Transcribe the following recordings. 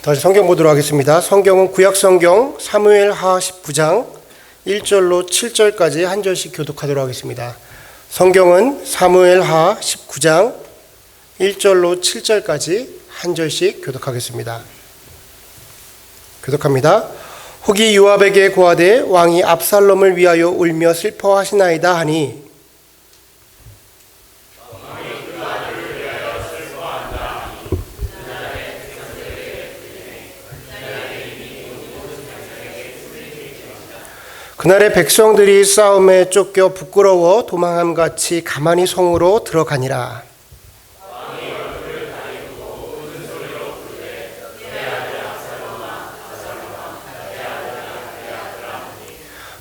다시 성경 보도록 하겠습니다. 성경은 구약성경 사무엘하 19장 1절로 7절까지 한 절씩 교독하도록 하겠습니다. 성경은 사무엘하 19장 1절로 7절까지 한 절씩 교독하겠습니다. 교독합니다. 혹이 요압에게 고하되 왕이 압살롬을 위하여 울며 슬퍼하시나이다 하니 그날의 백성들이 싸움에 쫓겨 부끄러워 도망함같이 가만히 성으로 들어가니라.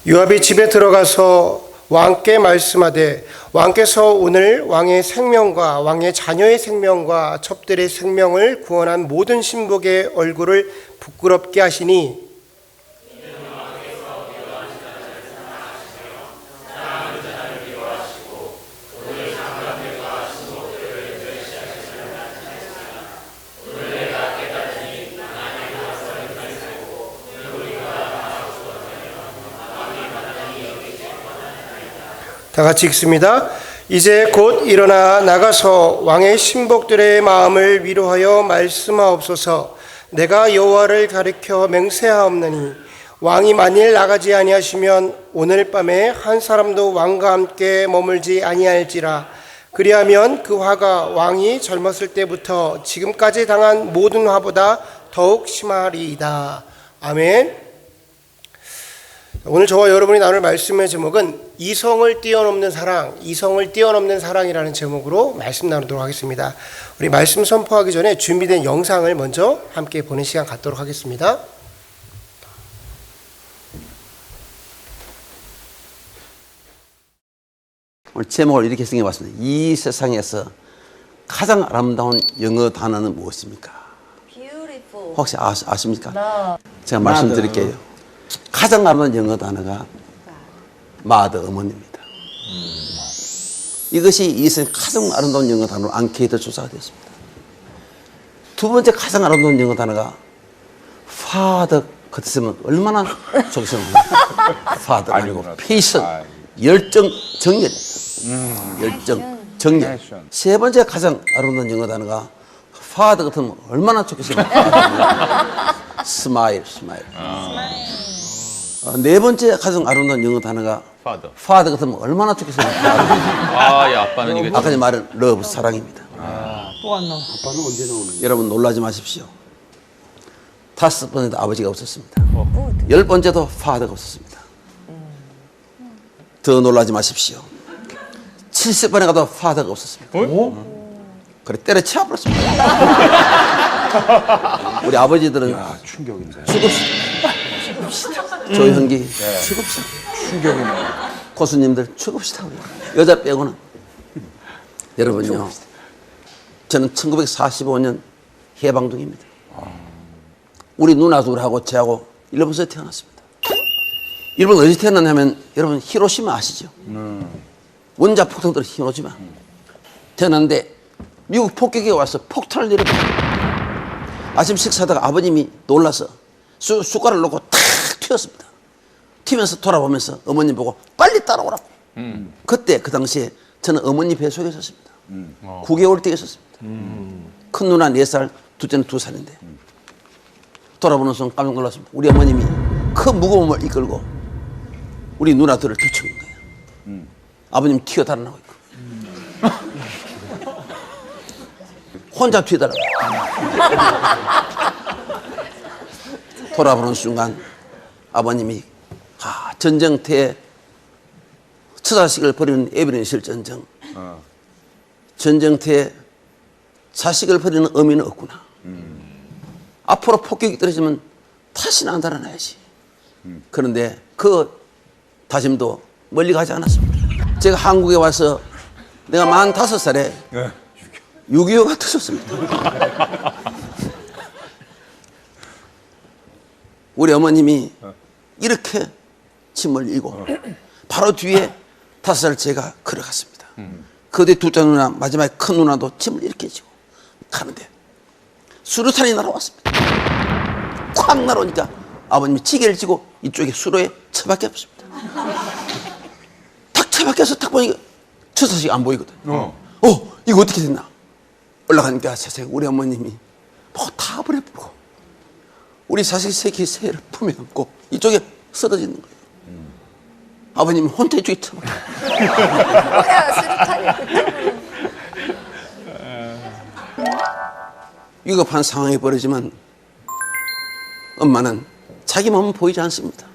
요압이 집에 들어가서 왕께 말씀하되 왕께서 오늘 왕의 생명과 왕의 자녀의 생명과 첩들의 생명을 구원한 모든 신복의 얼굴을 부끄럽게 하시니 다 같이 읽습니다. 이제 곧 일어나 나가서 왕의 신복들의 마음을 위로하여 말씀하옵소서. 내가 여호와를 가리켜 맹세하옵나니 왕이 만일 나가지 아니하시면 오늘 밤에 한 사람도 왕과 함께 머물지 아니할지라. 그리하면 그 화가 왕이 젊었을 때부터 지금까지 당한 모든 화보다 더욱 심하리이다. 아멘. 오늘 저와 여러분이 나눌 말씀의 제목은 이성을 뛰어넘는 사랑, 이성을 뛰어넘는 사랑이라는 제목으로 말씀 나누도록 하겠습니다. 우리 말씀 선포하기 전에 준비된 영상을 먼저 함께 보는 시간 갖도록 하겠습니다. 오늘 제목을 이렇게 생각해봤습니다. 이 세상에서 가장 아름다운 영어 단어는 무엇입니까? Beautiful. 혹시 아십니까? No. 제가 말씀드릴게요. 가장 아름다운 영어 단어가 마더, 어머니입니다. 이것이 이 세상 가장 아름다운 영어 단어로 앙케이트 조사가 되었습니다. 두 번째 가장 아름다운 영어 단어가 father 같으면 얼마나 좋겠습니까? father 아니고 patient, 열정, 정열입니다. 열정, 정열. 세 번째 가장 아름다운 영어 단어가 father 같으면 얼마나 좋겠습니까? smile, smile. 네 번째 가장 아름다운 영어 단어가 father 같으면 얼마나 좋겠습니까? 아, 야, 아빠는 이게. 아까 전에 말한 love, 사랑입니다. 또 안 나와. 아빠는 언제 나오는 여러분 놀라지 마십시오. 다섯 번째도 아버지가 없었습니다. 열 번째도 father가 없었습니다. 더 놀라지 마십시오. 70번에 가도 father가 없었습니다. 그래 때려치워버렸습니다. 우리 아버지들은 충격인데. 죽읍시다. 조현기 죽읍시다. 충격이네. 고수님들 죽읍시다. 여자 빼고는. 여러분요. 저는 1945년 해방동입니다. 우리 누나들하고 저하고 일본에서 태어났습니다. 일본 어디서 태어났냐면 여러분 히로시마 아시죠? 원자 폭탄들 히로시마. 태어났는데 미국 폭격이 와서 폭탄을 내려버렸어요. 아침 식사하다가 아버님이 놀라서 숟가락을 놓고 탁 튀었습니다. 튀면서 돌아보면서 어머님 보고 빨리 따라오라고. 그때 그 당시에 저는 어머니 뱃속에 있었습니다. 9개월 때 있었습니다. 큰 누나 4살, 둘째는 2살인데 돌아보는 순간 깜짝 놀랐습니다. 우리 어머님이 큰 무거움을 이끌고 우리 누나들을 뒤치는 거예요. 아버님 튀어 달아나고 있고 혼자 튀어 달아나고 돌아보는 순간 아버님이 전쟁터에 처자식을 버리는 에베린 실전쟁, 전쟁터에 자식을 버리는 의미는 없구나. 앞으로 폭격이 떨어지면 다시는 안 달아나야지. 그런데 그 다짐도 멀리 가지 않았습니다. 제가 한국에 와서 내가 45살에 6.25가 터졌습니다. 우리 어머님이 이렇게 침을 흘리고 바로 뒤에 5살 제가 걸어갔습니다. 그 뒤에 둘째 누나, 마지막에 큰 누나도 침을 이렇게 지고 가는데 수류탄이 날아왔습니다. 팍 날아오니까 아버님이 지게를 지고 이쪽에 수로에 처박혀 붙습니다. 탁 처박혀서 탁 보니까 주사식이 안 보이거든. 이거 어떻게 됐나? 올라가니까 세상에 우리 어머님이 뭐 다 버려버리고 우리 자식 새를 품에 안고 이쪽에 쓰러지는 거예요. 아버님이 혼자 이쪽에 처박혀. 뭐야, 수류탄이. 위급한 상황이 벌어지면 엄마는 자기 몸은 보이지 않습니다.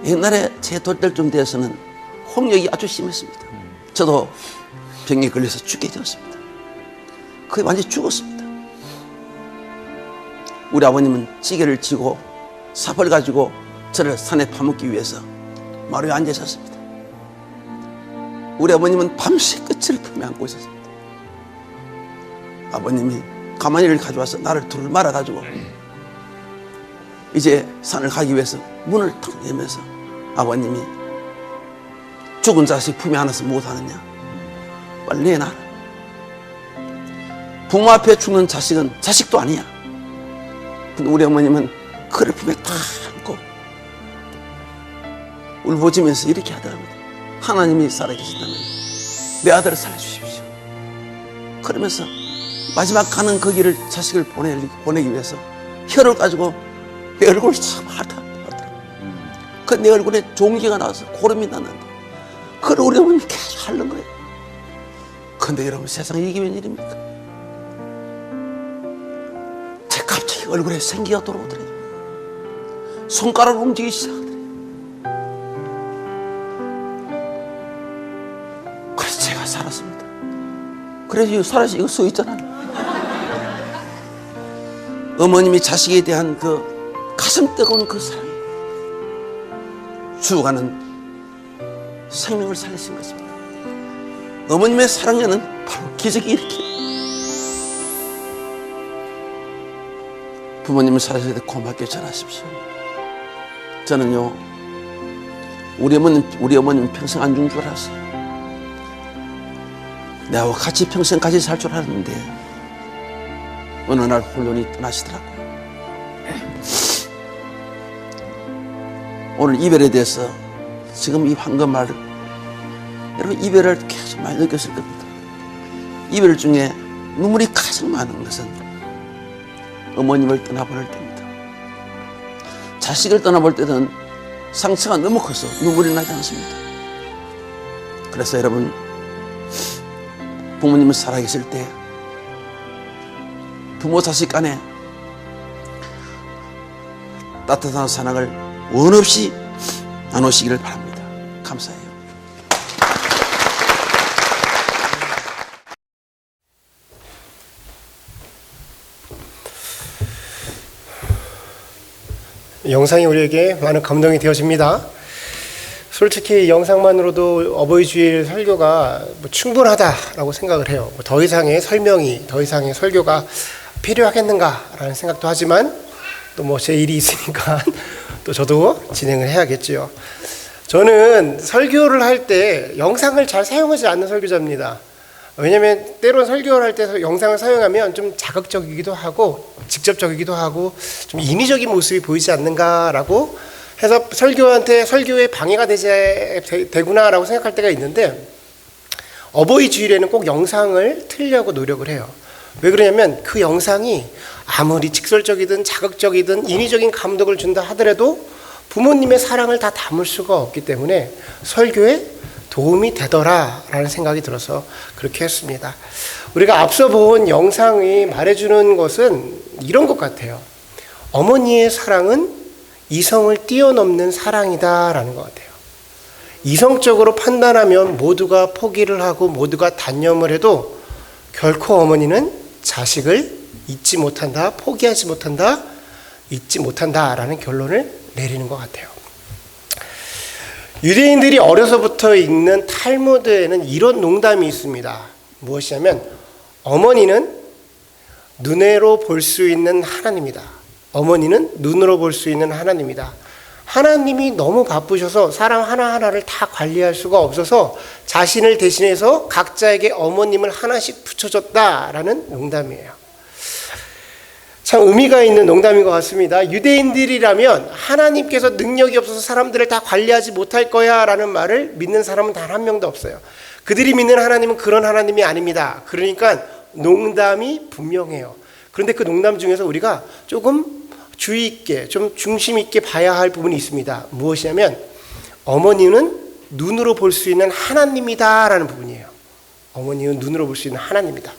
옛날에 제 돌때쯤 되어서는 홍역이 아주 심했습니다. 저도 병에 걸려서 죽게 되었습니다. 거의 완전히 죽었습니다. 우리 아버님은 찌개를 쥐고 삽을 가지고 저를 산에 파묻기 위해서 마루에 앉아 있었습니다. 우리 어머님은 밤새 끝을 품에 안고 있었습니다. 아버님이 가마니를 가져와서 나를 둘을 말아가지고 이제 산을 가기 위해서 문을 탁 열면서 아버님이 죽은 자식 품에 안아서 못하느냐, 빨리 내놔라. 부모 앞에 죽는 자식은 자식도 아니야. 근데 우리 어머님은 그를 품에 탁 안고 울부짖으면서 이렇게 하더랍니다. 하나님이 살아계신다면 내 아들을 살려주십시오. 그러면서 마지막 가는 그 길을 자식을 보내기 위해서 혀를 가지고 내 얼굴을 참 핥더라고요. 그 내 얼굴에 종기가 나와서 고름이 났는데 그걸 우리 어머님이 계속 핥는 거예요. 근데 여러분, 세상에 이게 웬일입니까? 제 갑자기 얼굴에 생기가 돌아오더래요. 손가락을 움직이기 시작하더래요. 그래서 제가 살았습니다. 그래서 이거 살아서 이거 써 있잖아요. 어머님이 자식에 대한 그 가슴 뜨거운 그 사랑, 죽어가는 생명을 살리신 것입니다. 어머님의 사랑에는 바로 기적이 일으켜요. 부모님을 살아주실 때 고맙게 전하십시오. 저는요, 우리 어머님 평생 안 죽은 줄 알았어요. 내가 같이 평생 같이 살 줄 알았는데 어느 날 홀론이 떠나시더라고요. 오늘 이별에 대해서 지금 이 황금말을 여러분, 이별을 계속 많이 느꼈을 겁니다. 이별 중에 눈물이 가장 많은 것은 어머님을 떠나보낼 때입니다. 자식을 떠나볼 때는 상처가 너무 커서 눈물이 나지 않습니다. 그래서 여러분, 부모님을 살아계실 때 부모 자식 간에 따뜻한 사랑을 원 없이 나누시기를 바랍니다. 감사해요. 영상이 우리에게 많은 감동이 되어집니다. 솔직히 이 영상만으로도 어버이 주일 설교가 충분하다라고 생각을 해요. 더 이상의 설명이, 더 이상의 설교가 필요하겠는가라는 생각도 하지만 또 제 일이 있으니까 또 저도 진행을 해야겠지요. 저는 설교를 할 때 영상을 잘 사용하지 않는 설교자입니다. 왜냐하면 때론 설교를 할 때 영상을 사용하면 좀 자극적이기도 하고 직접적이기도 하고 좀 인위적인 모습이 보이지 않는가라고 해서 설교에 방해가 되구나라고 생각할 때가 있는데, 어버이 주일에는 꼭 영상을 틀려고 노력을 해요. 왜 그러냐면 그 영상이 아무리 직설적이든 자극적이든 인위적인 감동을 준다 하더라도 부모님의 사랑을 다 담을 수가 없기 때문에 설교에 도움이 되더라라는 생각이 들어서 그렇게 했습니다. 우리가 앞서 본 영상이 말해주는 것은 이런 것 같아요. 어머니의 사랑은 이성을 뛰어넘는 사랑이다라는 것 같아요. 이성적으로 판단하면 모두가 포기를 하고 모두가 단념을 해도 결코 어머니는 자식을 잊지 못한다, 포기하지 못한다, 잊지 못한다라는 결론을 내리는 것 같아요. 유대인들이 어려서부터 읽는 탈무드에는 이런 농담이 있습니다. 무엇이냐면 어머니는 눈으로 볼 수 있는 하나님이다. 어머니는 눈으로 볼 수 있는 하나님이다. 하나님이 너무 바쁘셔서 사람 하나하나를 다 관리할 수가 없어서 자신을 대신해서 각자에게 어머님을 하나씩 붙여줬다라는 농담이에요. 참 의미가 있는 농담인 것 같습니다. 유대인들이라면 하나님께서 능력이 없어서 사람들을 다 관리하지 못할 거야 라는 말을 믿는 사람은 단 한 명도 없어요. 그들이 믿는 하나님은 그런 하나님이 아닙니다. 그러니까 농담이 분명해요. 그런데 그 농담 중에서 우리가 조금 주의 있게, 좀 중심 있게 봐야 할 부분이 있습니다. 무엇이냐면 어머니는 눈으로 볼 수 있는 하나님이다 라는 부분이에요. 어머니는 눈으로 볼 수 있는 하나님이다.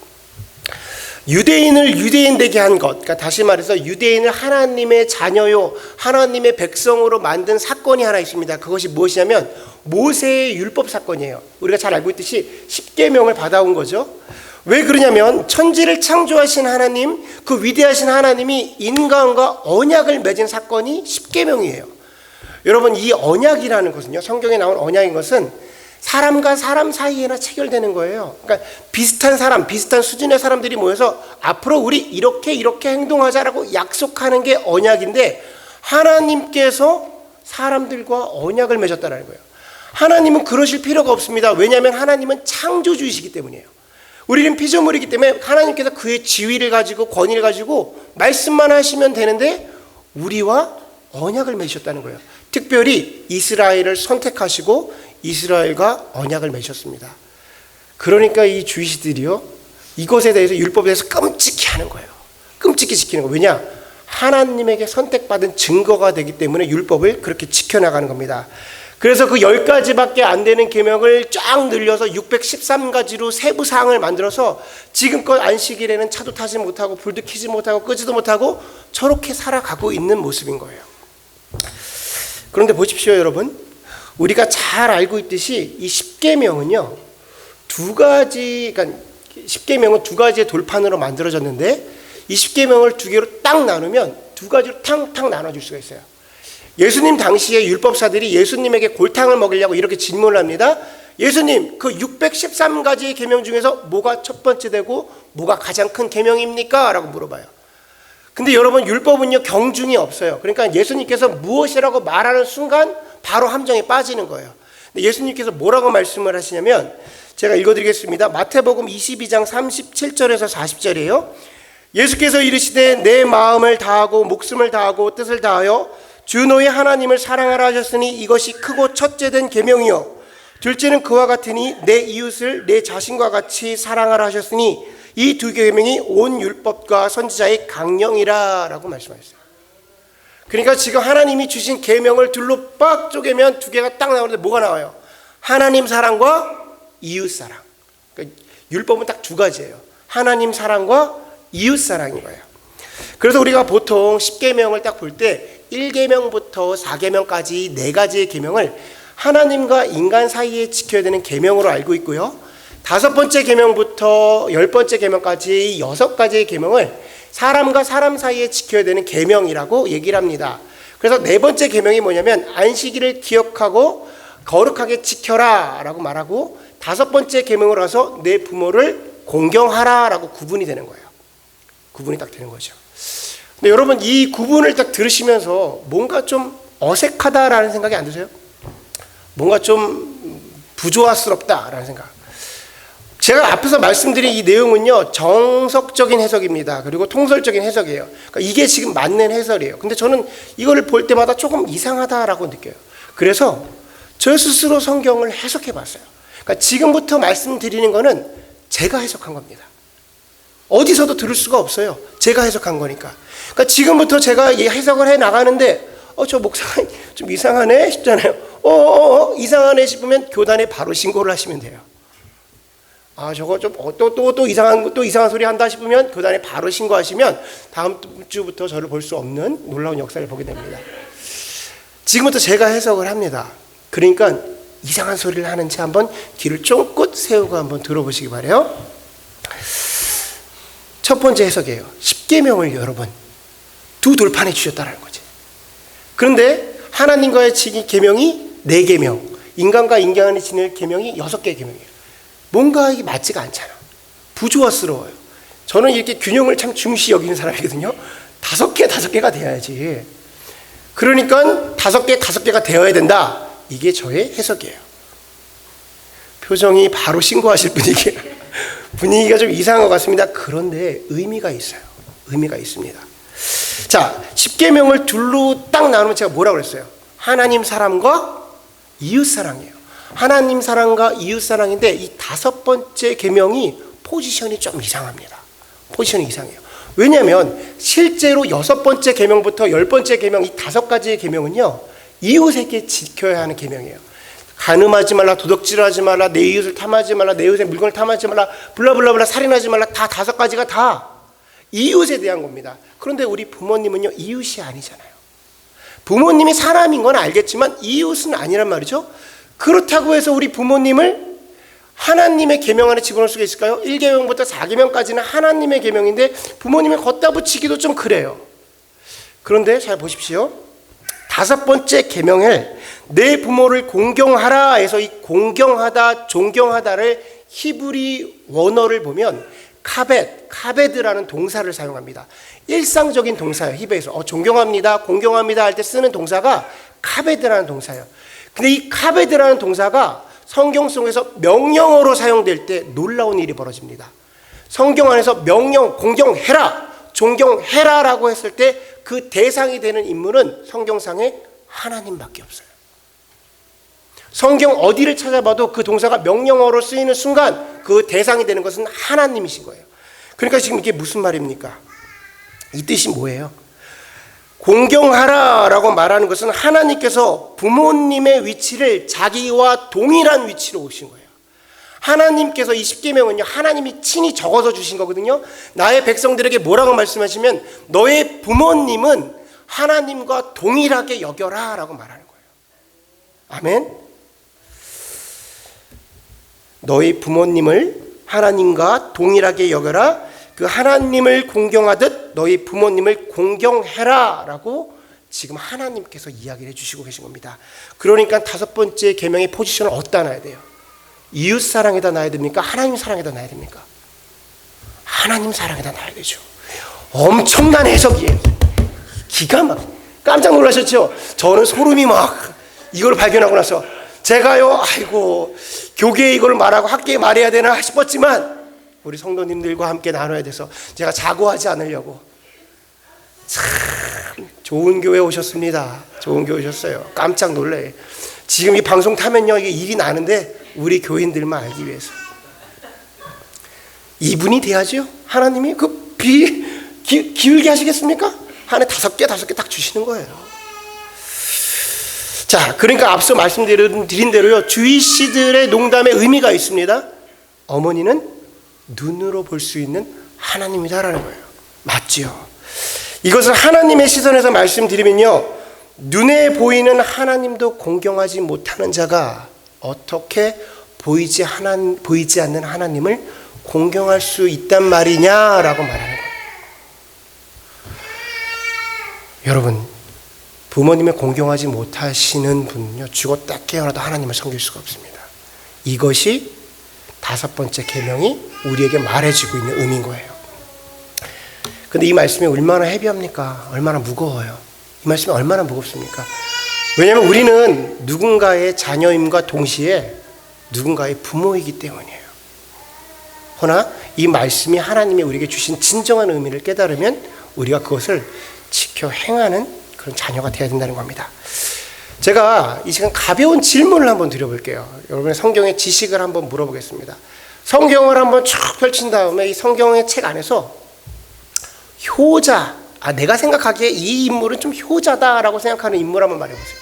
유대인을 유대인 되게 한 것, 그러니까 다시 말해서 유대인을 하나님의 자녀요, 하나님의 백성으로 만든 사건이 하나 있습니다. 그것이 무엇이냐면 모세의 율법 사건이에요. 우리가 잘 알고 있듯이 십계명을 받아온 거죠. 왜 그러냐면 천지를 창조하신 하나님, 그 위대하신 하나님이 인간과 언약을 맺은 사건이 십계명이에요. 여러분, 이 언약이라는 것은요, 성경에 나온 언약인 것은 사람과 사람 사이에나 체결되는 거예요. 그러니까 비슷한 사람, 비슷한 수준의 사람들이 모여서 앞으로 우리 이렇게 행동하자라고 약속하는 게 언약인데, 하나님께서 사람들과 언약을 맺었다는 거예요. 하나님은 그러실 필요가 없습니다. 왜냐하면 하나님은 창조주이시기 때문이에요. 우리는 피조물이기 때문에 하나님께서 그의 지위를 가지고 권위를 가지고 말씀만 하시면 되는데 우리와 언약을 맺으셨다는 거예요. 특별히 이스라엘을 선택하시고 이스라엘과 언약을 맺으셨습니다. 그러니까 이 주이시들이요, 이것에 대해서 율법에 대해서 끔찍히 하는 거예요. 끔찍히 지키는 거예요. 왜냐? 하나님에게 선택받은 증거가 되기 때문에 율법을 그렇게 지켜나가는 겁니다. 그래서 그 10가지밖에 안 되는 계명을 쫙 늘려서 613가지로 세부 사항을 만들어서 지금껏 안식일에는 차도 타지 못하고 불도 켜지 못하고 끄지도 못하고 저렇게 살아가고 있는 모습인 거예요. 그런데 보십시오, 여러분. 우리가 잘 알고 있듯이 이 십계명은요, 그러니까 십계명은 두 가지의 돌판으로 만들어졌는데 이 십계명을 두 개로 딱 나누면 두 가지로 탕탕 나눠줄 수가 있어요. 예수님 당시에 율법사들이 예수님에게 골탕을 먹이려고 이렇게 질문을 합니다. 예수님, 그 613가지의 계명 중에서 뭐가 첫 번째 되고 뭐가 가장 큰 계명입니까? 라고 물어봐요. 근데 여러분, 율법은요, 경중이 없어요. 그러니까 예수님께서 무엇이라고 말하는 순간 바로 함정에 빠지는 거예요. 근데 예수님께서 뭐라고 말씀을 하시냐면, 제가 읽어드리겠습니다. 마태복음 22장 37절에서 40절이에요. 예수께서 이르시되 내 마음을 다하고 목숨을 다하고 뜻을 다하여 주 너의 하나님을 사랑하라 하셨으니 이것이 크고 첫째 된 계명이요, 둘째는 그와 같으니 내 이웃을 내 자신과 같이 사랑하라 하셨으니 이 두 계명이 온 율법과 선지자의 강령이라 라고 말씀하셨어요. 그러니까 지금 하나님이 주신 계명을 둘로 빡 쪼개면 두 개가 딱 나오는데 뭐가 나와요? 하나님 사랑과 이웃 사랑. 그러니까 율법은 딱 두 가지예요. 하나님 사랑과 이웃 사랑인 거예요. 그래서 우리가 보통 10계명을 딱 볼 때 1계명부터 4계명까지 4가지의 계명을 하나님과 인간 사이에 지켜야 되는 계명으로 알고 있고요. 5번째 계명부터 10번째 계명까지 6가지의 계명을 사람과 사람 사이에 지켜야 되는 계명이라고 얘기를 합니다. 그래서 4번째 계명이 뭐냐면 안식일을 기억하고 거룩하게 지켜라 라고 말하고, 5번째 계명으로 가서 내 부모를 공경하라 라고 구분이 되는 거예요. 구분이 딱 되는 거죠. 근데 여러분, 이 구분을 딱 들으시면서 뭔가 좀 어색하다라는 생각이 안 드세요? 뭔가 좀 부조화스럽다라는 생각. 제가 앞에서 말씀드린 이 내용은요, 정석적인 해석입니다. 그리고 통설적인 해석이에요. 그러니까 이게 지금 맞는 해설이에요. 근데 저는 이거를 볼 때마다 조금 이상하다라고 느껴요. 그래서 저 스스로 성경을 해석해 봤어요. 그러니까 지금부터 말씀드리는 거는 제가 해석한 겁니다. 어디서도 들을 수가 없어요. 제가 해석한 거니까. 그러니까 지금부터 제가 이 해석을 해 나가는데 저 목사가 좀 이상하네 싶잖아요. 이상하네 싶으면 교단에 바로 신고를 하시면 돼요. 저거 좀 또 이상한 소리 한다 싶으면 교단에 바로 신고하시면 다음 주부터 저를 볼 수 없는 놀라운 역사를 보게 됩니다. 지금부터 제가 해석을 합니다. 그러니까 이상한 소리를 하는지 한번 귀를 쫑긋 세우고 한번 들어보시기 바래요. 첫 번째 해석이에요. 10계명을 여러분 두 돌판에 주셨다는 거지. 그런데 하나님과의 계명이 4계명, 인간과 인간이 지낼 계명이 6개의 계명이에요. 뭔가 이게 맞지가 않잖아. 부조화스러워요. 저는 이렇게 균형을 참 중시 여기는 사람이거든요. 5개가 돼야지. 그러니까 5개가 되어야 된다. 이게 저의 해석이에요. 표정이 바로 신고하실 분위기가 좀 이상한 것 같습니다. 그런데 의미가 있어요. 의미가 있습니다. 자, 10계명을 둘로 딱 나누면 제가 뭐라고 그랬어요? 하나님 사랑과 이웃 사랑이에요. 하나님 사랑과 이웃 사랑인데 이 5번째 계명이 포지션이 좀 이상합니다. 포지션이 이상해요. 왜냐하면 실제로 6번째 계명부터 10번째 계명 이 5가지의 계명은요, 이웃에게 지켜야 하는 계명이에요. 간음하지 말라, 도둑질하지 말라, 내 이웃을 탐하지 말라, 내 이웃의 물건을 탐하지 말라, 블라블라블라, 살인하지 말라, 다 5가지가 다 이웃에 대한 겁니다. 그런데 우리 부모님은요, 이웃이 아니잖아요. 부모님이 사람인 건 알겠지만 이웃은 아니란 말이죠. 그렇다고 해서 우리 부모님을 하나님의 계명 안에 집어넣을 수가 있을까요? 1계명부터 4계명까지는 하나님의 계명인데 부모님을 걷다 붙이기도 좀 그래요. 그런데 잘 보십시오. 5번째 계명을 내 부모를 공경하라 해서 이 공경하다, 존경하다를 히브리 원어를 보면 카베드라는 동사를 사용합니다. 일상적인 동사예요. 히브리에서 존경합니다, 공경합니다 할 때 쓰는 동사가 카베드라는 동사예요. 근데 이 카베드라는 동사가 성경 속에서 명령어로 사용될 때 놀라운 일이 벌어집니다. 성경 안에서 명령, 공경해라, 존경해라라고 했을 때 그 대상이 되는 인물은 성경상에 하나님밖에 없어요. 성경 어디를 찾아봐도 그 동사가 명령어로 쓰이는 순간 그 대상이 되는 것은 하나님이신 거예요. 그러니까 지금 이게 무슨 말입니까? 이 뜻이 뭐예요? 공경하라라고 말하는 것은 하나님께서 부모님의 위치를 자기와 동일한 위치로 오신 거예요. 하나님께서 이 10계명은요, 하나님이 친히 적어서 주신 거거든요. 나의 백성들에게 뭐라고 말씀하시면 너의 부모님은 하나님과 동일하게 여겨라 라고 말하는 거예요. 아멘. 너희 부모님을 하나님과 동일하게 여겨라. 그 하나님을 공경하듯 너희 부모님을 공경해라 라고 지금 하나님께서 이야기를 해주시고 계신 겁니다. 그러니까 5번째 계명의 포지션을 어디다 놔야 돼요? 이웃 사랑에다 놔야 됩니까? 하나님 사랑에다 놔야 됩니까? 하나님 사랑에다 놔야 되죠. 엄청난 해석이에요. 기가 막 깜짝 놀라셨죠? 저는 소름이 막 이걸 발견하고 나서 제가요, 아이고 교계에 이걸 말하고 학계에 말해야 되나 싶었지만 우리 성도님들과 함께 나눠야 돼서 제가 자고하지 않으려고. 참 좋은 교회 오셨습니다. 좋은 교회 오셨어요. 깜짝 놀래요. 지금 이 방송 타면요, 이게 일이 나는데 우리 교인들만 알기 위해서. 이분이 돼야죠. 하나님이 기울게 하시겠습니까? 한 해 5개 딱 주시는 거예요. 자, 그러니까 앞서 말씀드린 대로요, 주희 씨들의 농담에 의미가 있습니다. 어머니는 눈으로 볼 수 있는 하나님이다라는 거예요. 맞죠? 이것을 하나님의 시선에서 말씀드리면요, 눈에 보이는 하나님도 공경하지 못하는 자가 어떻게 보이지 않는 하나님을 공경할 수 있단 말이냐라고 말하는 거예요. 여러분, 부모님을 공경하지 못하시는 분은요, 죽었다 깨어나도 하나님을 섬길 수가 없습니다. 이것이 5번째 계명이 우리에게 말해주고 있는 의미인 거예요. 근데 이 말씀이 얼마나 헤비합니까? 얼마나 무거워요. 이 말씀이 얼마나 무겁습니까? 왜냐하면 우리는 누군가의 자녀임과 동시에 누군가의 부모이기 때문이에요. 그러나 이 말씀이 하나님이 우리에게 주신 진정한 의미를 깨달으면 우리가 그것을 지켜 행하는 그런 자녀가 되어야 된다는 겁니다. 제가 이 시간 가벼운 질문을 한번 드려볼게요. 여러분의 성경의 지식을 한번 물어보겠습니다. 성경을 한번 쭉 펼친 다음에 이 성경의 책 안에서 효자, 내가 생각하기에 이 인물은 좀 효자다라고 생각하는 인물 한번 말해보세요.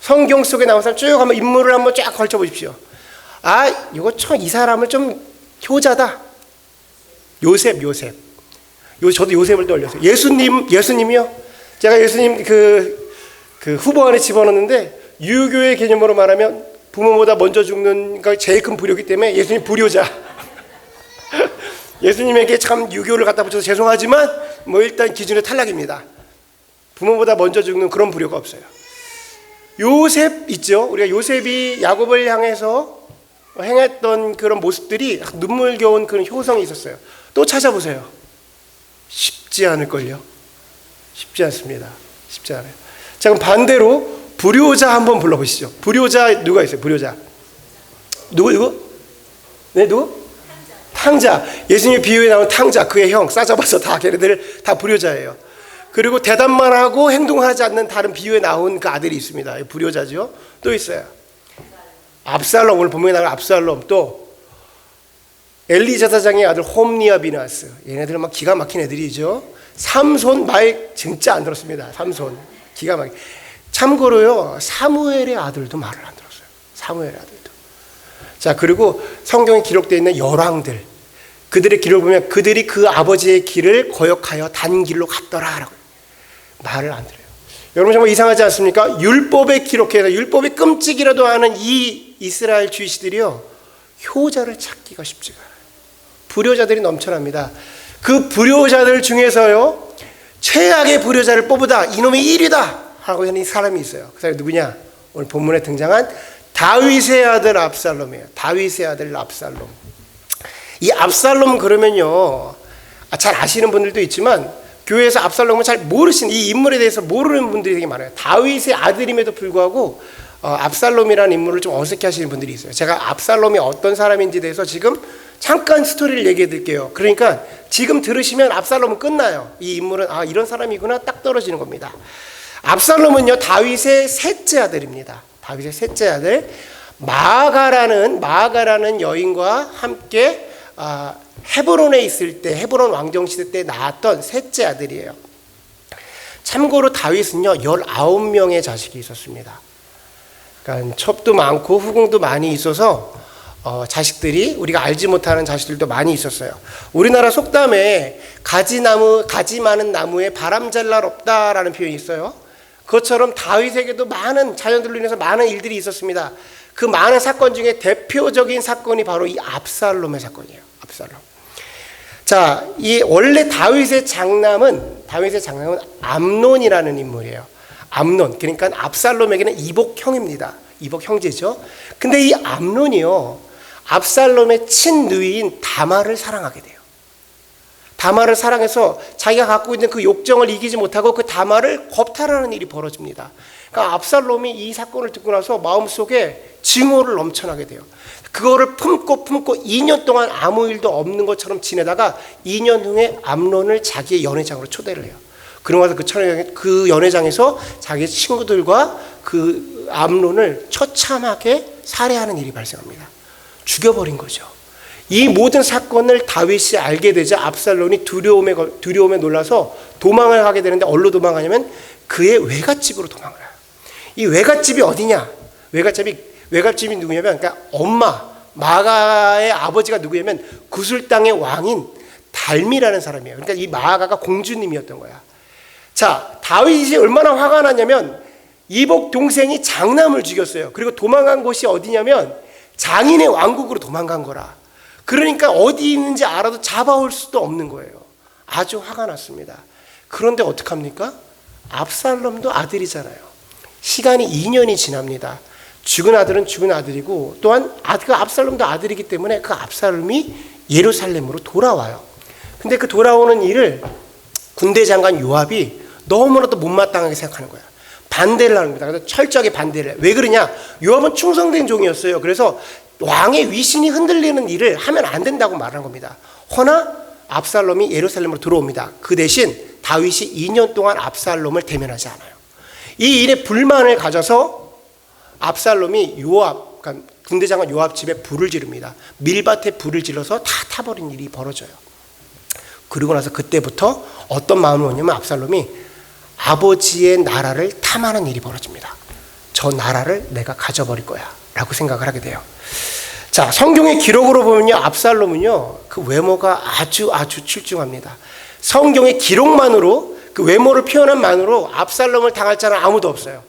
성경 속에 나온 사람 쭉 한번 인물을 한번 쫙 걸쳐보십시오. 이거 참 이 사람을 좀 효자다. 요셉. 저도 요셉을 떠올렸어요. 예수님이요. 제가 예수님 그 후보 안에 집어넣는데 유교의 개념으로 말하면 부모보다 먼저 죽는 게 제일 큰 불효이기 때문에 예수님 불효자. 예수님에게 참 유교를 갖다 붙여서 죄송하지만 일단 기준의 탈락입니다. 부모보다 먼저 죽는 그런 불효가 없어요. 요셉 있죠. 우리가 요셉이 야곱을 향해서 행했던 그런 모습들이 눈물겨운 그런 효성이 있었어요. 또 찾아보세요. 쉽지 않을걸요. 쉽지 않습니다. 쉽지 않아요. 자, 그럼 반대로 불효자 한번 불러보시죠. 불효자 누가 있어요? 불효자 누구? 네, 누구? 탕자. 예수님 비유에 나온 탕자, 그의 형 싸잡아서 다 걔네들 다 불효자예요. 그리고 대답만 하고 행동하지 않는 다른 비유에 나온 그 아들이 있습니다. 불효자죠. 또 있어요. 압살롬, 오늘 본문에 나온 압살롬, 또 엘리자 사장의 아들 홈리아 비나스, 얘네들 막 기가 막힌 애들이죠. 삼손 말 진짜 안 들었습니다. 삼손 기가 막히. 참고로요, 사무엘의 아들도 말을 안 들었어요. 사무엘의 아들도. 자, 그리고 성경에 기록되어 있는 열왕들, 그들의 길을 보면 그들이 그 아버지의 길을 거역하여 단 길로 갔더라라고 말을 안 들어요. 여러분 정말 이상하지 않습니까? 율법에 기록해서 율법에 끔찍이라도 하는 이 이스라엘 주이시들이요, 효자를 찾기가 쉽지가 않아요. 불효자들이 넘쳐납니다. 그 불효자들 중에서요, 최악의 불효자를 뽑으다 이놈이 1위다 하고 하는 사람이 있어요. 그 사람이 누구냐? 오늘 본문에 등장한 다윗의 아들 압살롬이에요. 다윗의 아들 압살롬. 이 압살롬 그러면요, 잘 아시는 분들도 있지만 교회에서 압살롬을 잘 모르시는, 이 인물에 대해서 모르는 분들이 되게 많아요. 다윗의 아들임에도 불구하고 압살롬이라는 인물을 좀 어색해 하시는 분들이 있어요. 제가 압살롬이 어떤 사람인지에 대해서 지금 잠깐 스토리를 얘기해 드릴게요. 그러니까 지금 들으시면 압살롬은 끝나요. 이 인물은 이런 사람이구나 딱 떨어지는 겁니다. 압살롬은요, 다윗의 셋째 아들입니다. 다윗의 셋째 아들 마아가라는 여인과 함께 헤브론에 있을 때, 헤브론 왕정시대 때 낳았던 셋째 아들이에요. 참고로 다윗은요 19명의 자식이 있었습니다. 그러니까 첩도 많고 후궁도 많이 있어서 자식들이 우리가 알지 못하는 자식들도 많이 있었어요. 우리나라 속담에 가지 많은 나무에 바람 잘 날 없다라는 표현이 있어요. 그것처럼 다윗에게도 많은 자녀들로 인해서 많은 일들이 있었습니다. 그 많은 사건 중에 대표적인 사건이 바로 이 압살롬의 사건이에요. 압살롬. 자, 이 원래 다윗의 장남은 암논이라는 인물이에요. 암논, 그러니까 압살롬에게는 이복 형입니다. 이복 형제죠. 근데 이 암논이요, 압살롬의 친누이인 다말을 사랑하게 돼요. 다말을 사랑해서 자기가 갖고 있는 그 욕정을 이기지 못하고 그 다말을 겁탈하는 일이 벌어집니다. 그러니까 압살롬이 이 사건을 듣고 나서 마음속에 증오를 넘쳐나게 돼요. 그거를 품고 2년 동안 아무 일도 없는 것처럼 지내다가 2년 후에 암논을 자기의 연회장으로 초대를 해요. 그러고 나서 그 연회장에서 자기 친구들과 그 암논을 처참하게 살해하는 일이 발생합니다. 죽여버린 거죠. 이 모든 사건을 다윗이 알게 되자 압살롬이 두려움에 놀라서 도망을 하게 되는데, 어디로 도망가냐면 그의 외갓집으로 도망을 해요. 이 외갓집이 어디냐? 외갓집이 누구냐면, 그러니까 엄마 마아가의 아버지가 누구냐면 구슬 땅의 왕인 달미라는 사람이에요. 그러니까 이 마아가가 공주님이었던 거야. 자, 다윗이 얼마나 화가 났냐면 이복 동생이 장남을 죽였어요. 그리고 도망간 곳이 어디냐면 장인의 왕국으로 도망간 거라. 그러니까 어디 있는지 알아도 잡아올 수도 없는 거예요. 아주 화가 났습니다. 그런데 어떡합니까? 압살롬도 아들이잖아요. 시간이 2년이 지납니다. 죽은 아들은 죽은 아들이고, 또한 그 압살롬도 아들이기 때문에 그 압살롬이 예루살렘으로 돌아와요. 근데 그 돌아오는 일을 군대 장관 요압이 너무나도 못마땅하게 생각하는 거야. 반대를 합니다. 그래서 철저하게 반대를 해요. 왜 그러냐? 요압은 충성된 종이었어요. 그래서 왕의 위신이 흔들리는 일을 하면 안 된다고 말한 겁니다. 허나 압살롬이 예루살렘으로 들어옵니다. 그 대신 다윗이 2년 동안 압살롬을 대면하지 않아요. 이 일에 불만을 가져서 압살롬이 요압, 그러니까 군대장관 요압 집에 불을 지릅니다. 밀밭에 불을 질러서 다 타버린 일이 벌어져요. 그리고 나서 그때부터 어떤 마음을 먹냐면 압살롬이 아버지의 나라를 탐하는 일이 벌어집니다. 저 나라를 내가 가져버릴 거야 라고 생각을 하게 돼요. 자, 성경의 기록으로 보면요, 압살롬은요 그 외모가 아주 출중합니다. 성경의 기록만으로, 그 외모를 표현한만으로 압살롬을 당할 자는 아무도 없어요.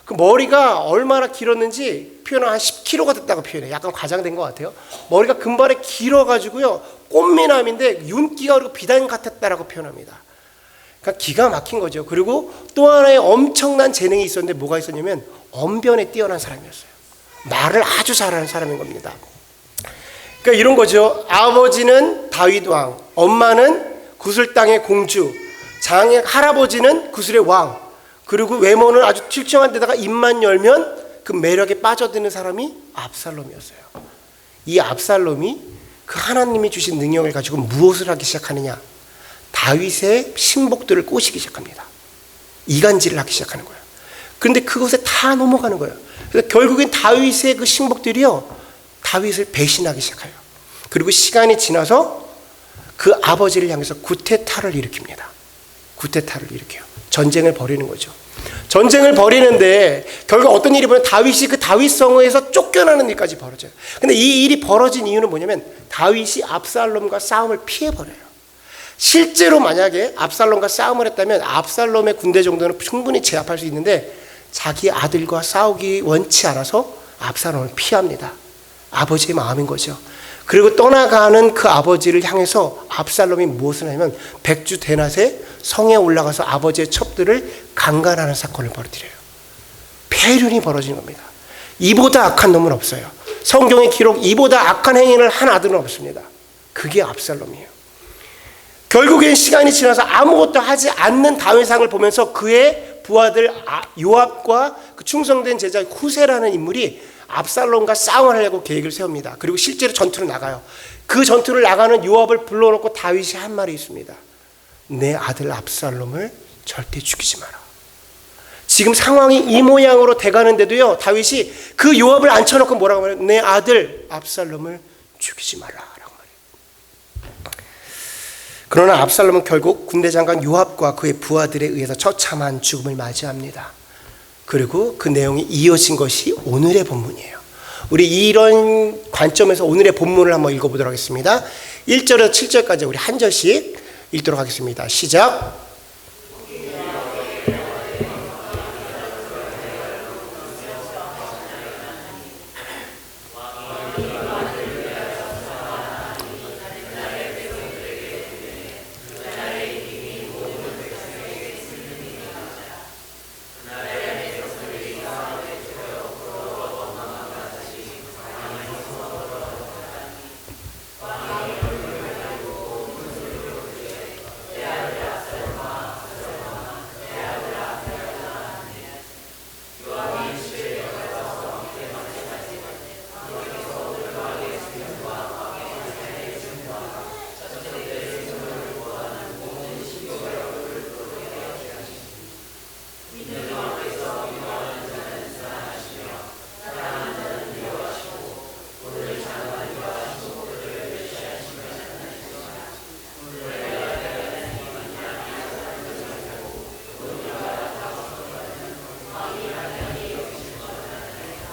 그 머리가 얼마나 길었는지 표현을 한 10kg가 됐다고 표현해요. 약간 과장된 것 같아요. 머리가 금발에 길어가지고요 꽃미남인데 윤기가 그리고 비단 같았다라고 표현합니다. 그러니까 기가 막힌 거죠. 그리고 또 하나의 엄청난 재능이 있었는데 뭐가 있었냐면 언변에 뛰어난 사람이었어요. 말을 아주 잘하는 사람인 겁니다. 그러니까 이런 거죠. 아버지는 다윗 왕, 엄마는 구슬 땅의 공주, 할아버지는 구슬의 왕, 그리고 외모는 아주 출중한 데다가 입만 열면 그 매력에 빠져드는 사람이 압살롬이었어요. 이 압살롬이 그 하나님이 주신 능력을 가지고 무엇을 하기 시작하느냐? 다윗의 신복들을 꼬시기 시작합니다. 이간질을 하기 시작하는 거예요. 그런데 그것에 다 넘어가는 거예요. 그래서 결국엔 다윗의 그 신복들이요, 다윗을 배신하기 시작해요. 그리고 시간이 지나서 그 아버지를 향해서 구테타를 일으킵니다. 구테타를 일으켜요. 전쟁을 벌이는 거죠. 전쟁을 벌이는데 결국 어떤 일이 벌어요? 다윗이 그 다윗 성읍에서 쫓겨나는 일까지 벌어져요. 근데 이 일이 벌어진 이유는 뭐냐면 다윗이 압살롬과 싸움을 피해버려요. 실제로 만약에 압살롬과 싸움을 했다면 압살롬의 군대 정도는 충분히 제압할 수 있는데 자기 아들과 싸우기 원치 않아서 압살롬을 피합니다. 아버지의 마음인 거죠. 그리고 떠나가는 그 아버지를 향해서 압살롬이 무엇을 하냐면 백주 대낮에 성에 올라가서 아버지의 첩들을 강간하는 사건을 벌어들여요. 폐륜이 벌어진 겁니다. 이보다 악한 놈은 없어요. 성경의 기록 이보다 악한 행위를 한 아들은 없습니다. 그게 압살롬이에요. 결국엔 시간이 지나서 아무것도 하지 않는 다윗왕을 보면서 그의 부하들 요압과 그 충성된 제자 후세라는 인물이 압살롬과 싸움을 하려고 계획을 세웁니다. 그리고 실제로 전투를 나가요. 그 전투를 나가는 요압을 불러놓고 다윗이 한 말이 있습니다. 내 아들 압살롬을 절대 죽이지 마라. 지금 상황이 이 모양으로 돼가는데도요, 다윗이 그 요압을 앉혀놓고 뭐라고 말해요? 내 아들 압살롬을 죽이지 마라 라고 말해요. 그러나 압살롬은 결국 군대장관 요압과 그의 부하들에 의해서 처참한 죽음을 맞이합니다. 그리고 그 내용이 이어진 것이 오늘의 본문이에요. 우리 이런 관점에서 오늘의 본문을 한번 읽어보도록 하겠습니다. 1절에서 7절까지 우리 한 절씩 읽도록 하겠습니다. 시작.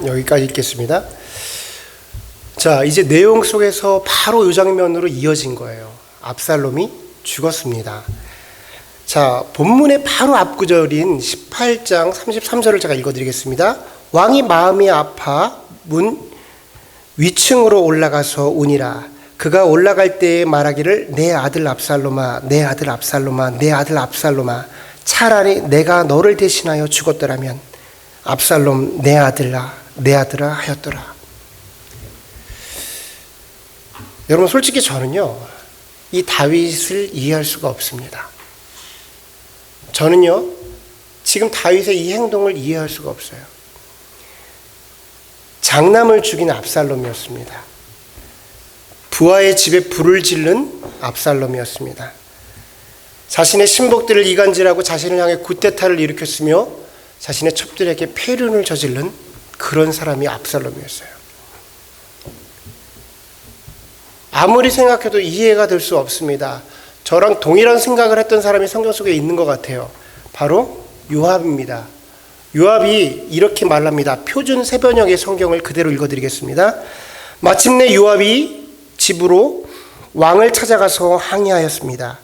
여기까지 읽겠습니다. 자, 이제 내용 속에서 바로 이 장면으로 이어진 거예요. 압살롬이 죽었습니다. 자, 본문의 바로 앞구절인 18장 33절을 제가 읽어드리겠습니다. 왕이 마음이 아파 문 위층으로 올라가서 우니라. 그가 올라갈 때에 말하기를 내 아들 압살롬아, 내 아들 압살롬아, 내 아들 압살롬아, 차라리 내가 너를 대신하여 죽었더라면 압살롬 내 아들아, 내 아들아 하였더라. 여러분, 솔직히 저는요, 이 다윗을 이해할 수가 없습니다. 저는요, 지금 다윗의 이 행동을 이해할 수가 없어요. 장남을 죽인 압살롬이었습니다. 부하의 집에 불을 지른 압살롬이었습니다. 자신의 신복들을 이간질하고 자신을 향해 구테타를 일으켰으며 자신의 첩들에게 폐륜을 저지른 그런 사람이 압살롬이었어요. 아무리 생각해도 이해가 될 수 없습니다. 저랑 동일한 생각을 했던 사람이 성경 속에 있는 것 같아요. 바로 요압입니다. 요압이 이렇게 말합니다. 표준 세번역의 성경을 그대로 읽어드리겠습니다. 마침내 요압이 집으로 왕을 찾아가서 항의하였습니다.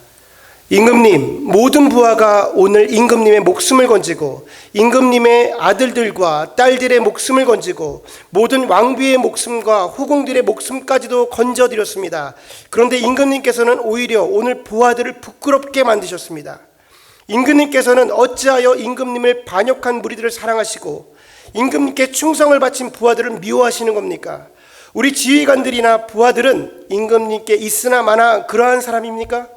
임금님, 모든 부하가 오늘 임금님의 목숨을 건지고 임금님의 아들들과 딸들의 목숨을 건지고 모든 왕비의 목숨과 후궁들의 목숨까지도 건져드렸습니다. 그런데 임금님께서는 오히려 오늘 부하들을 부끄럽게 만드셨습니다. 임금님께서는 어찌하여 임금님을 반역한 무리들을 사랑하시고 임금님께 충성을 바친 부하들을 미워하시는 겁니까? 우리 지휘관들이나 부하들은 임금님께 있으나 마나 그러한 사람입니까?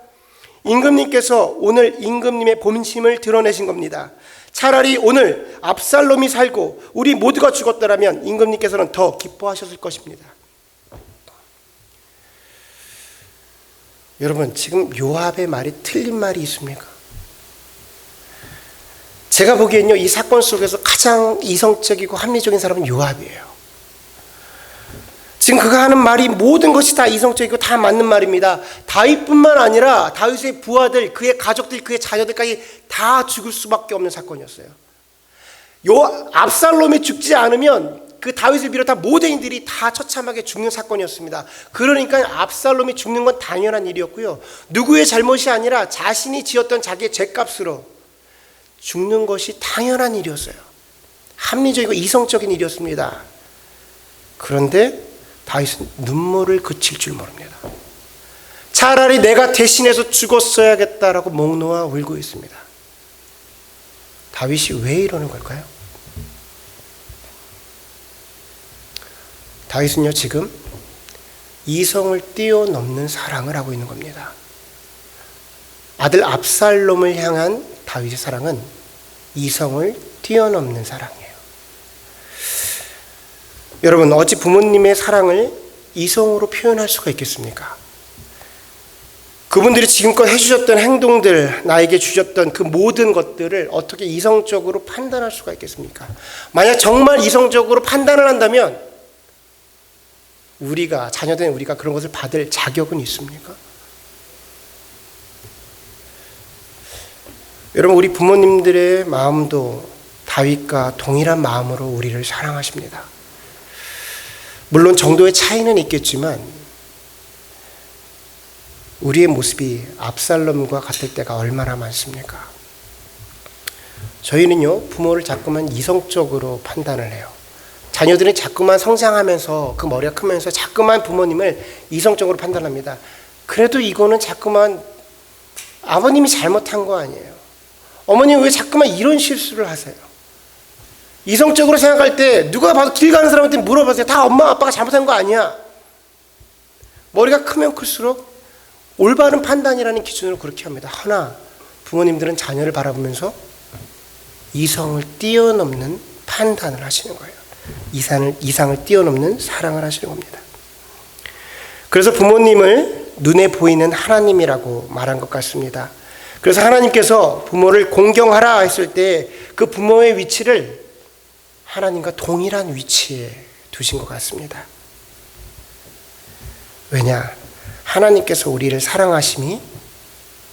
임금님께서 오늘 임금님의 본심을 드러내신 겁니다. 차라리 오늘 압살롬이 살고 우리 모두가 죽었더라면 임금님께서는 더 기뻐하셨을 것입니다. 여러분, 지금 요압의 말이 틀린 말이 있습니까? 제가 보기엔요, 이 사건 속에서 가장 이성적이고 합리적인 사람은 요압이에요. 지금 그가 하는 말이 모든 것이 다 이성적이고 다 맞는 말입니다. 다윗뿐만 아니라 다윗의 부하들, 그의 가족들, 그의 자녀들까지 다 죽을 수밖에 없는 사건이었어요. 압살롬이 죽지 않으면 그 다윗을 비롯한 모든 이들이 다 처참하게 죽는 사건이었습니다. 그러니까 압살롬이 죽는 건 당연한 일이었고요. 누구의 잘못이 아니라 자신이 지었던 자기의 죄값으로 죽는 것이 당연한 일이었어요. 합리적이고 이성적인 일이었습니다. 그런데 다윗은 눈물을 그칠 줄 모릅니다. 차라리 내가 대신해서 죽었어야겠다라고 목 놓아 울고 있습니다. 다윗이 왜 이러는 걸까요? 다윗은요, 지금 이성을 뛰어넘는 사랑을 하고 있는 겁니다. 아들 압살롬을 향한 다윗의 사랑은 이성을 뛰어넘는 사랑이에요. 여러분, 어찌 부모님의 사랑을 이성으로 표현할 수가 있겠습니까? 그분들이 지금껏 해주셨던 행동들, 나에게 주셨던 그 모든 것들을 어떻게 이성적으로 판단할 수가 있겠습니까? 만약 정말 이성적으로 판단을 한다면 우리가, 자녀된 우리가 그런 것을 받을 자격은 있습니까? 여러분, 우리 부모님들의 마음도 다윗과 동일한 마음으로 우리를 사랑하십니다. 물론 정도의 차이는 있겠지만 우리의 모습이 압살롬과 같을 때가 얼마나 많습니까? 저희는요, 부모를 자꾸만 이성적으로 판단을 해요. 자녀들은 자꾸만 성장하면서 그 머리가 크면서 자꾸만 부모님을 이성적으로 판단합니다. 그래도 이거는 자꾸만 아버님이 잘못한 거 아니에요. 어머님 왜 자꾸만 이런 실수를 하세요? 이성적으로 생각할 때 누가 봐도 길 가는 사람한테 물어보세요. 다 엄마 아빠가 잘못한 거 아니야. 머리가 크면 클수록 올바른 판단이라는 기준으로 그렇게 합니다. 하나, 부모님들은 자녀를 바라보면서 이성을 뛰어넘는 판단을 하시는 거예요. 이상을 뛰어넘는 사랑을 하시는 겁니다. 그래서 부모님을 눈에 보이는 하나님이라고 말한 것 같습니다. 그래서 하나님께서 부모를 공경하라 했을 때 그 부모의 위치를 하나님과 동일한 위치에 두신 것 같습니다. 왜냐? 하나님께서 우리를 사랑하심이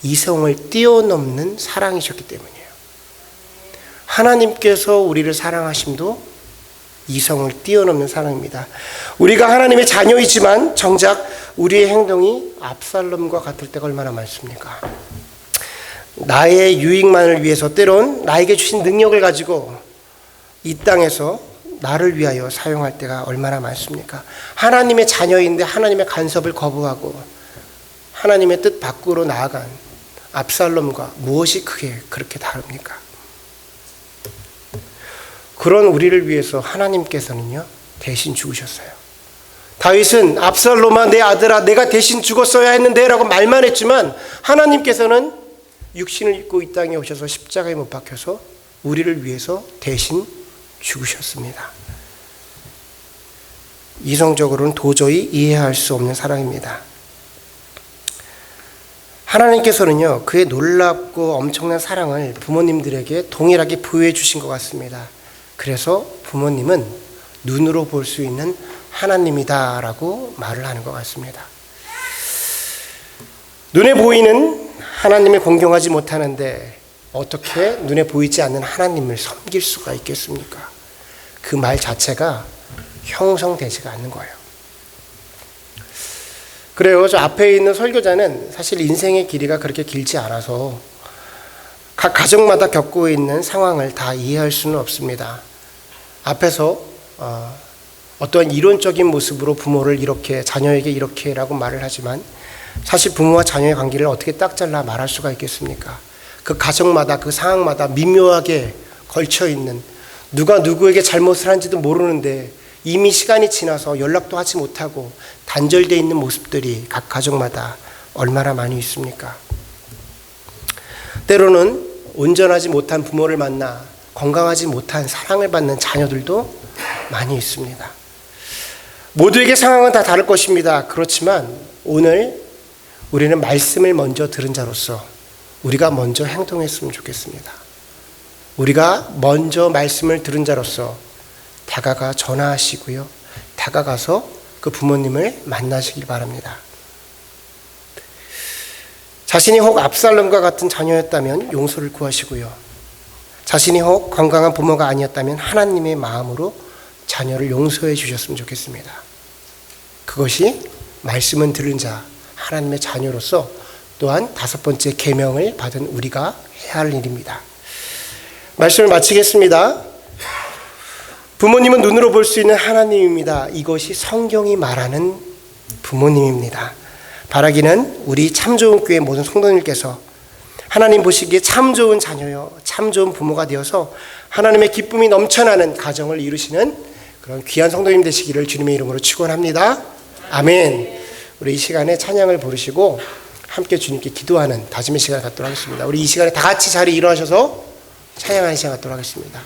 이성을 뛰어넘는 사랑이셨기 때문이에요. 하나님께서 우리를 사랑하심도 이성을 뛰어넘는 사랑입니다. 우리가 하나님의 자녀이지만 정작 우리의 행동이 압살롬과 같을 때가 얼마나 많습니까? 나의 유익만을 위해서 때론 나에게 주신 능력을 가지고 이 땅에서 나를 위하여 사용할 때가 얼마나 많습니까? 하나님의 자녀인데 하나님의 간섭을 거부하고 하나님의 뜻 밖으로 나아간 압살롬과 무엇이 그렇게 다릅니까? 그런 우리를 위해서 하나님께서는요, 대신 죽으셨어요. 다윗은 압살롬아 내 아들아 내가 대신 죽었어야 했는데 라고 말만 했지만 하나님께서는 육신을 입고 이 땅에 오셔서 십자가에 못 박혀서 우리를 위해서 대신 죽으셨습니다. 이성적으로는 도저히 이해할 수 없는 사랑입니다. 하나님께서는요, 그의 놀랍고 엄청난 사랑을 부모님들에게 동일하게 부여해 주신 것 같습니다. 그래서 부모님은 눈으로 볼 수 있는 하나님이다라고 말을 하는 것 같습니다. 눈에 보이는 하나님을 공경하지 못하는데 어떻게 눈에 보이지 않는 하나님을 섬길 수가 있겠습니까? 그 말 자체가 형성되지가 않는 거예요. 그래요. 저 앞에 있는 설교자는 사실 인생의 길이가 그렇게 길지 않아서 각 가정마다 겪고 있는 상황을 다 이해할 수는 없습니다. 앞에서 어떠한 이론적인 모습으로 부모를 이렇게, 자녀에게 이렇게라고 말을 하지만 사실 부모와 자녀의 관계를 어떻게 딱 잘라 말할 수가 있겠습니까? 그 가정마다, 그 상황마다 미묘하게 걸쳐있는, 누가 누구에게 잘못을 한지도 모르는데 이미 시간이 지나서 연락도 하지 못하고 단절되어 있는 모습들이 각 가정마다 얼마나 많이 있습니까? 때로는 온전하지 못한 부모를 만나 건강하지 못한 사랑을 받는 자녀들도 많이 있습니다. 모두에게 상황은 다 다를 것입니다. 그렇지만 오늘 우리는 말씀을 먼저 들은 자로서 우리가 먼저 행동했으면 좋겠습니다. 우리가 먼저 말씀을 들은 자로서 다가가 전화하시고요. 다가가서 그 부모님을 만나시길 바랍니다. 자신이 혹 압살롬과 같은 자녀였다면 용서를 구하시고요. 자신이 혹 건강한 부모가 아니었다면 하나님의 마음으로 자녀를 용서해 주셨으면 좋겠습니다. 그것이 말씀은 들은 자, 하나님의 자녀로서 또한 5번째 계명을 받은 우리가 해야 할 일입니다. 말씀을 마치겠습니다. 부모님은 눈으로 볼 수 있는 하나님입니다. 이것이 성경이 말하는 부모님입니다. 바라기는 우리 참 좋은 교회 모든 성도님께서 하나님 보시기에 참 좋은 자녀요, 참 좋은 부모가 되어서 하나님의 기쁨이 넘쳐나는 가정을 이루시는 그런 귀한 성도님 되시기를 주님의 이름으로 축원합니다. 아멘. 우리 이 시간에 찬양을 부르시고 함께 주님께 기도하는 다짐의 시간을 갖도록 하겠습니다. 우리 이 시간에 다 같이 자리에 일어나셔서 찬양하는 시간 갖도록 하겠습니다.